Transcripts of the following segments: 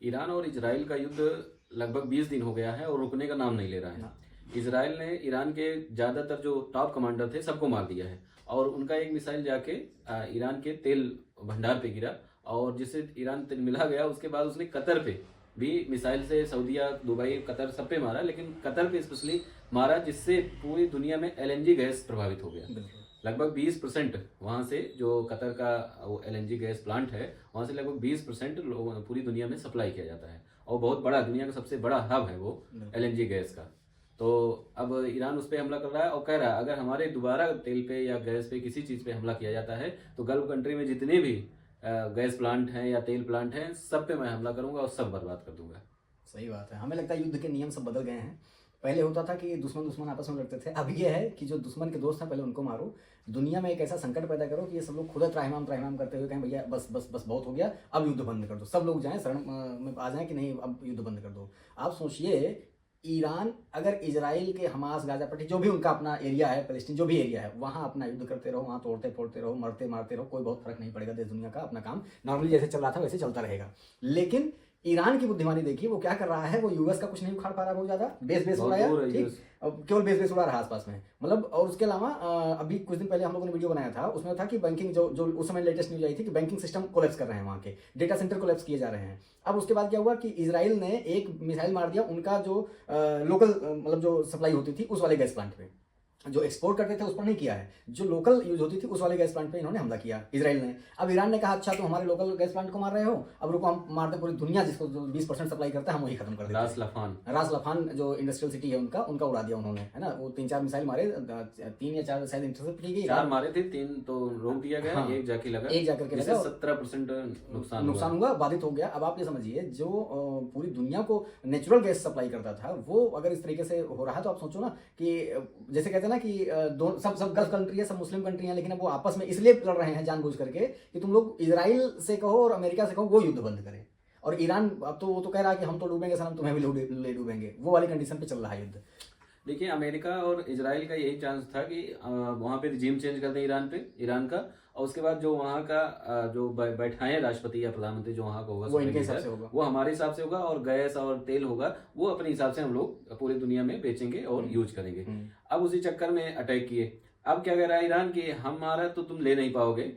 Iran और Israel का युद्ध लगभग 20 दिन हो गया है और रुकने का नाम नहीं ले रहा है। इजराइल ने ईरान के ज़्यादातर जो टॉप कमांडर थे सबको मार दिया है और उनका एक मिसाइल जाके ईरान के तेल भंडार पे गिरा और जिससे ईरान तिलमिला गया। उसके बाद उसने कतर पे भी मिसाइल से सऊदीया, दुबई, कतर सब पे मारा, लेकिन कतर पे स्पेशली मारा जिससे पूरी दुनिया में एलएनजी गैस प्रभावित हो गया। लगभग 20% वहाँ से जो कतर का वो एलएनजी गैस प्लांट है वहाँ से लगभग 20% पूरी दुनिया में सप्लाई किया जाता है और बहुत बड़ा, दुनिया का सबसे बड़ा हब है वो एलएनजी गैस का। तो अब ईरान उस पर हमला कर रहा है और कह रहा है अगर हमारे दोबारा तेल पे या गैस पे किसी चीज़ पे हमला किया जाता है तो गल्फ कंट्री में जितने भी गैस प्लांट हैं या तेल प्लांट हैं सब पे मैं हमला करूंगा और सब बर्बाद कर दूंगा। सही बात है। हमें लगता है युद्ध के नियम सब बदल गए हैं। पहले होता था कि दुश्मन आपस में लड़ते थे, अब ये है कि जो दुश्मन के दोस्त हैं पहले उनको मारो। दुनिया में एक ऐसा संकट पैदा करो कि ये सब लोग खुद त्राहिमाम करते हुए कहें भैया बस बस बस बहुत हो गया, अब युद्ध बंद कर दो। सब लोग जाएं शरण में आ जाएं कि नहीं अब युद्ध बंद कर दो। आप सोचिए ईरान अगर इजराइल के हमास, गाजा पट्टी, जो भी उनका अपना एरिया है, पैलेस्टीन जो भी एरिया है, वहाँ अपना युद्ध करते रहो, वहाँ तोड़ते फोड़ते रहो, मरते मारते रहो, कोई बहुत फर्क नहीं पड़ेगा। देश दुनिया का अपना काम नॉर्मली जैसे चल रहा था वैसे चलता रहेगा। लेकिन ईरान की बुद्धिमानी देखिए, वो क्या कर रहा है, वो यूएस का कुछ नहीं उखाड़ पा रहा बहुत ज्यादा, बेस उड़ाया, ठीक, अब केवल बेस उड़ा रहा आसपास में, मतलब। और उसके अलावा अभी कुछ दिन पहले हम लोगों ने वीडियो बनाया था, उसमें था कि बैंकिंग जो उस समय लेटेस्ट न्यूज आई थी कि बैंकिंग सिस्टम कोलैप्स कर रहे हैं, वहाँ के डेटा सेंटर कोलैप्स किए जा रहे हैं। अब उसके बाद क्या हुआ कि इजराइल ने एक मिसाइल मार दिया उनका जो लोकल मतलब जो सप्लाई होती थी उस वाले गैस प्लांट पे। जो एक्सपोर्ट करते थे उस पर नहीं किया है, जो लोकल यूज होती थी उस वाले गैस प्लांट पे इन्होंने हमला किया इजराइल ने। अब ईरान ने कहा अच्छा तो हमारे लोकल गैस प्लांट को मार रहे हो, अब रुको हम मारते पूरी दुनिया जिसको जो 20% सप्लाई करता है हम वही खत्म कर देते हैं। रास लफान जो इंडस्ट्रियल सिटी है उनका उड़ा दिया उन्होंने, है ना। वो 3-4 मिसाइल मारे, 3 या 4 शायद इंटरसेप्ट की गई, 4 मारे थे, 3 तो रोक दिया गया, हाँ, एक जाके लगा, एक जाकर के लगा, 17% नुकसान हुआ, बाधित हो गया। अब आप ये समझिए जो पूरी दुनिया को नेचुरल गैस सप्लाई करता था वो अगर इस तरीके से हो रहा है तो आप सोचो ना कि जैसे कहते हैं ना कि सब गल्फ कंट्री है, सब मुस्लिम कंट्री हैं, लेकिन अब वो आपस में इसलिए लड़ रहे हैं जानबूझ करके कि तुम लोग इजराइल से कहो और अमेरिका से कहो वो युद्ध बंद करें। और ईरान अब तो वो तो कह रहा है कि हम तो डूबेंगे सनम, तुम्हें भी ले डूबेंगे, वो वाली कंडीशन पे चल रहा है युद्ध। देखिए अमेरिका और इजराइल का यही चांस था कि वहाँ पे रिजीम चेंज कर दें ईरान का, और उसके बाद जो वहाँ का जो बैठाएं राष्ट्रपति या प्रधानमंत्री जो वहाँ का होगा वो इनके हिसाब से होगा, वो हमारे हिसाब से होगा, और गैस और तेल होगा वो अपने हिसाब से हम लोग पूरी दुनिया में बेचेंगे और यूज करेंगे। अब उसी चक्कर में अटैक किए। अब क्या कह रहा है ईरान की, हमारा तो तुम ले नहीं पाओगे,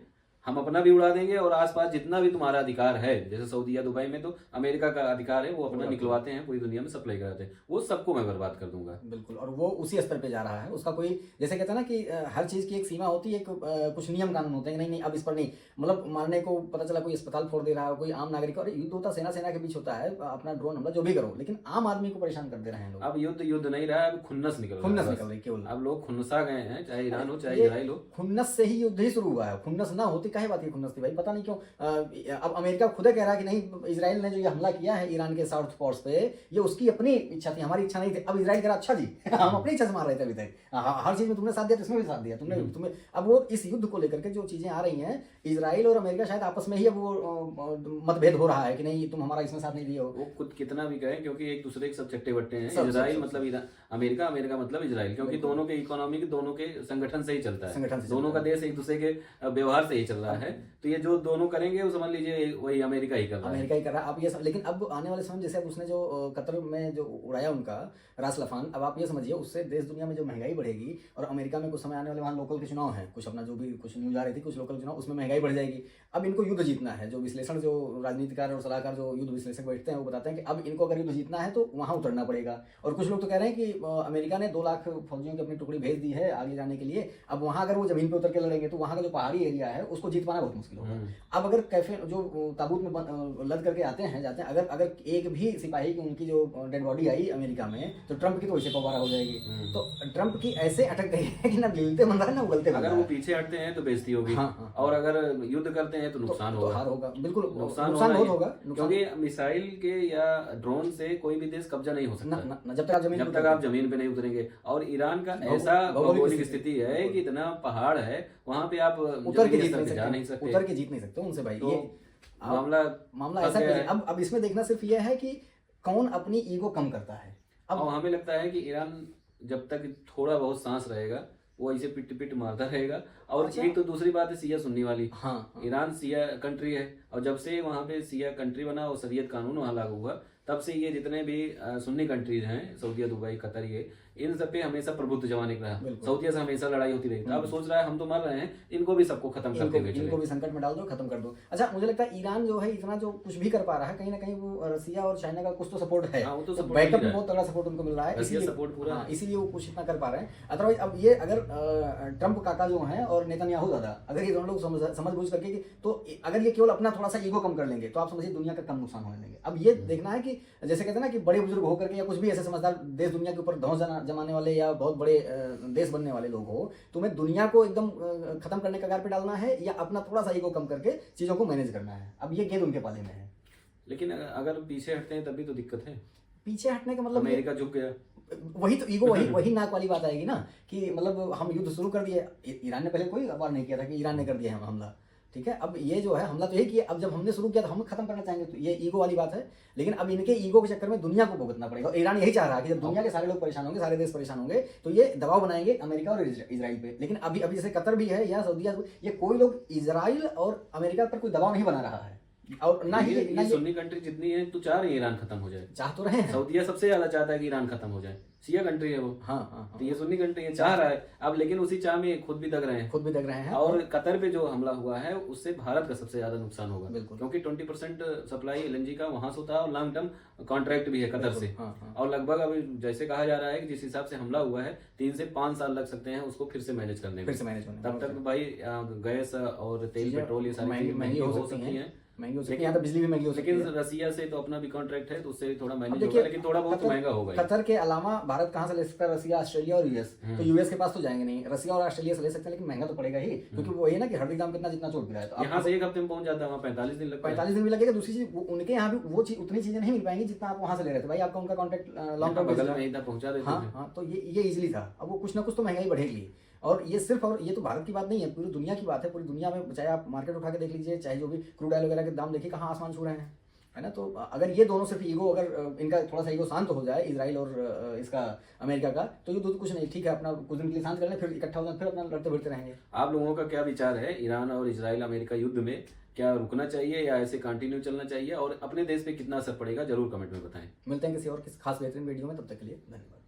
हम अपना भी उड़ा देंगे और आसपास जितना भी तुम्हारा अधिकार है, जैसे सऊदी या दुबई में तो अमेरिका का अधिकार है, वो अपना निकलवाते हैं, पूरी दुनिया में सप्लाई कराते हैं, वो सबको मैं बर्बाद कर दूंगा। बिल्कुल, और वो उसी स्तर पे जा रहा है। उसका कोई जैसे कहते हैं ना कि हर चीज की एक सीमा होती है, कुछ नियम कानून होते हैं कि नहीं अब इस पर नहीं, मतलब मारने को पता चला कोई अस्पताल फोड़ दे रहा है, कोई आम नागरिक, और युद्ध होता सेना के बीच होता है, अपना ड्रोन हमला जो भी करो, लेकिन आम आदमी को परेशान कर दे रहे हैं लोग। अब युद्ध नहीं रहा है, अब खुन्नस निकल रही केवल। अब लोग खुन्नसा गए हैं, चाहे ईरान हो चाहे इजराइल हो। खुन्नस से ही युद्ध ही शुरू हुआ है, खुन्नस ना होती काहे बात की खुन्नस थी भाई, पता नहीं क्यों। अब अमेरिका खुद कह रहा है कि नहीं इजराइल ने जो ये हमला किया है ईरान के साउथ पोर्ट्स पे, ये उसकी अपनी इच्छा थी, हमारी इच्छा नहीं थी। अब इजराइल कह रहा अच्छा जी हम अपनी इच्छा से मार रहे थे अभी तक, हर चीज में तुमने साथ दिया तो इसमें भी साथ दिया तुम्हें। अब वो इस युद्ध को लेकर के जो चीजें आ रही हैं, इजराइल और अमेरिका शायद आपस में ही अब वो मतभेद हो रहा है कि नहीं तुम हमारा इसमें साथ नहीं दिए हो। वो खुद कितना भी कहें, क्योंकि एक दूसरे के सब चट्टे बट्टे हैं। इजराइल मतलब अमेरिका, अमेरिका मतलब इजराइल, क्योंकि दोनों के इकोनॉमी दोनों के संगठन से ही चलता है, दोनों का देश एक दूसरे के व्यवहार से ही चल रहा है। तो ये जो दोनों करेंगे वो समझ लीजिए वही अमेरिका ही कर रहा है। अब ये लेकिन अब आने वाले समय जैसे अब उसने जो कतर में जो उड़ाया उनका रास लफान, अब आप ये समझिए उससे देश दुनिया में जो महंगाई बढ़ेगी, और अमेरिका में कुछ समय आने वाले वहाँ लोकल के चुनाव है, कुछ अपना जो भी कुछ न्यूज आ रही थी, कुछ लोकल चुनाव, उसमें महंगाई बढ़ जाएगी। अब इनको युद्ध जीतना है, जो विश्लेषण जो राजनीतिकार और सलाहकार जो युद्ध विश्लेषक बैठते हैं वो बताते हैं कि अब इनको अगर युद्ध जीतना है तो वहाँ उतरना पड़ेगा। और कुछ लोग तो कह रहे हैं कि अमेरिका ने 2 लाख फौजियों की अपनी टुकड़ी भेज दी है आगे जाने के लिए, अब वहाँ अगर वो जमीन पे उतर के लड़ेंगे तो वहाँ का जो पहाड़ी एरिया है उसको जीत पाना बहुत मुश्किल होगा। अब अगर कैफे जो ताबूत में लद करके जाते हैं, अगर एक भी सिपाही की उनकी जो डेड बॉडी आई अमेरिका में तो ट्रंप की तो वैसे पवारा हो जाएगी। तो ट्रंप की ऐसे अटक गई है कि ना गिलते बन रहा है ना उगलते। अगर वो पीछे हटते हैं तो बेइज्जती होगी, और अगर युद्ध करते हैं तो नुकसान होगा, हार होगा, बिल्कुल नुकसान बहुत होगा, क्योंकि मिसाइल के या ड्रोन से कोई भी देश कब्जा नहीं हो सकता जब तक आप जमीन पे नहीं उतरेंगे। और ईरान का ऐसा भौगोलिक स्थिति है कि इतना पहाड़ है, वहाँ पे आप उतर के जीत नहीं सकते उनसे भाई। ये मामला ऐसा है। अब इसमें देखना सिर्फ ये है कि कौन अपनी ईगो कम करता है। अब हमें लगता है कि ईरान जब तक थोड़ा बहुत सांस रहेगा वो ऐसे पिट पिट मारता रहेगा। और अच्छा। एक तो दूसरी बात है शिया सुन्नी वाली। हाँ हाँ। ईरान शिया कंट्री है, और जब से वहाँ पे शिया कंट्री बना और शरीयत कानून वहाँ लागू हुआ, तब से ये जितने भी सुन्नी कंट्रीज हैं, सऊदीया, दुबई, कतर, ये इन सब पे हमेशा प्रभुत्व जमाने का रहा। बिल्कुल। सऊदीया से हमेशा लड़ाई होती रही। तो अब सोच रहा है हम तो मर रहे हैं, इनको भी सबको खत्म करते हुए इनको भी संकट में डाल दो, खत्म कर दो। अच्छा, मुझे लगता है ईरान जो है इतना जो कुछ भी कर पा रहा है, कहीं ना कहीं वो रसिया और चाइना का कुछ तो सपोर्ट है। हाँ, वो तो support बैकअप मिल में रहा है। बहुत तगड़ा सपोर्ट उनको मिल रहा है, रसिया इसीलिए support पूरा हाँ, है। इसीलिए वो कुछ इतना कर पा रहे हैं। अदरवाइज अब ये अगर ट्रम्प काका जो हैं और नेतन्याहू दादा, अगर ये दोनों लोग समझ बूझ करके तो अगर ये केवल अपना थोड़ा सा ईगो कम कर लेंगे तो आप समझिए दुनिया का कम नुकसान होने देंगे। अब ये देखना है कि जैसे कहते हैं ना कि बड़े बुजुर्ग होकर के या कुछ भी ऐसे समझदार देश दुनिया के ऊपर धौंस जमाने वाले या बहुत बड़े देश बनने वाले लोग हो, तुम्हें दुनिया को एकदम खत्म करने के कगार पे डालना है या अपना थोड़ा सा ईगो कम करके चीजों को मैनेज करना है। अब ये गेंद उनके पाले में है। लेकिन अगर पीछे हटते हैं तब भी तो दिक्कत है। पीछे हटने का मतलब अमेरिका झुक गया, वही तो ईगो, वही नाक वाली बात आएगी ना कि मतलब हम युद्ध शुरू कर दिए। ईरान ने पहले कोई वार नहीं किया था कि ईरान ने कर दिया है हमला, ठीक है। अब ये जो है हमला तो यही किया, अब जब हमने शुरू किया तो हम खत्म करना चाहेंगे, तो ये ईगो वाली बात है। लेकिन अब इनके ईगो के चक्कर में दुनिया को भुगतना पड़ेगा। ईरान यही चाह रहा है कि जब दुनिया के सारे लोग परेशान होंगे, सारे देश परेशान होंगे, तो ये दबाव बनाएंगे अमेरिका और इजराइल पे। लेकिन अभी अभी जैसे कतर भी है या सऊदीया, ये कोई लोग इजराइल और अमेरिका पर कोई दबाव नहीं बना रहा है। और ना ही ये सुन्नी कंट्री जितनी है तो चाह रही है ईरान खत्म हो जाए। चाह तो रहे हैं। सऊदीया सबसे ज्यादा चाहता है कि ईरान खत्म हो जाए, शिया कंट्री है वो। हाँ हाँ तो ये सुन्नी कंट्री है, चाह रहा है अब, लेकिन उसी चाह में खुद भी दग रहे हैं। खुद भी दग रहे हैं। और कतर पे जो हमला हुआ है उससे भारत का सबसे ज्यादा नुकसान होगा, बिल्कुल। क्योंकि 20% सप्लाई एलएनजी का वहां से होता है और लॉन्ग टर्म कॉन्ट्रैक्ट भी है कतर से। हाँ, हाँ। और लगभग अभी जैसे कहा जा रहा है कि जिस हिसाब से हमला हुआ है 3 से 5 साल लग सकते हैं उसको फिर से मैनेज करने में। फिर से मैनेज होने में। तब तक भाई गैस और तेल, चीजें पेट्रोल, ये सारी चीजें महंगी हो सकती हैं, महंगी हो सकती है। यहाँ तो बिजली भी महंगी हो सकती लेकिन है। रसिया से तो अपना भी कॉन्ट्रैक्ट है तो उससे थोड़ा अब मैनेज देखिए, होगा, लेकिन थोड़ा बहुत महंगा होगा ही। कतर के अलावा भारत कहाँ से ले सकता है? रसिया, ऑस्ट्रेलिया और यूएस। तो यूएस के पास तो जाएंगे नहीं, रसिया और ऑस्ट्रेलिया से ले सकते हैं, लेकिन महंगा तो पड़ेगा ही, क्योंकि वो ये ना कि हर दाम कितना जितना चोट गिरा है। तो यहाँ से 1 हफ्ते में पहुंच जाता है, वहाँ 45 दिन लगता है। 45 दिन भी लगेगा। दूसरी चीज उनके यहाँ भी वो चीज उतनी चीजें नहीं मिल पाएंगी जितना आप वहाँ से ले रहे थे। भाई आपका उनका कॉन्ट्रैक्ट लॉन्ग टर्म बगल में इधर पहुंचा देते हाँ हैं। हाँ, तो ये इजीली था। अब वो कुछ ना कुछ तो महंगाई बढ़ेगी। और ये सिर्फ, और ये तो भारत की बात नहीं है, पूरी दुनिया की बात है। पूरी दुनिया में चाहे आप मार्केट उठा के देख लीजिए, चाहे जो भी क्रूड ऑयल वगैरह के दाम देखिए, कहाँ आसमान छू रहे हैं, है ना। तो अगर ये दोनों सिर्फ ईगो, अगर इनका थोड़ा सा ईगो शांत हो जाए, इजराइल और इसका अमेरिका का, तो ये तो कुछ नहीं, ठीक है, अपना कुछ दिन के लिए शांत कर लें, फिर इकट्ठा हो जाए, फिर अपना लड़ते भिड़ते रहेंगे। आप लोगों का क्या विचार है ईरान और इजराइल अमेरिका युद्ध में? क्या रुकना चाहिए या ऐसे कंटिन्यू चलना चाहिए, और अपने देश पे कितना असर पड़ेगा? जरूर कमेंट में बताएं। मिलते हैं किसी और खास बेहतरीन वीडियो में, तब तक के लिए धन्यवाद।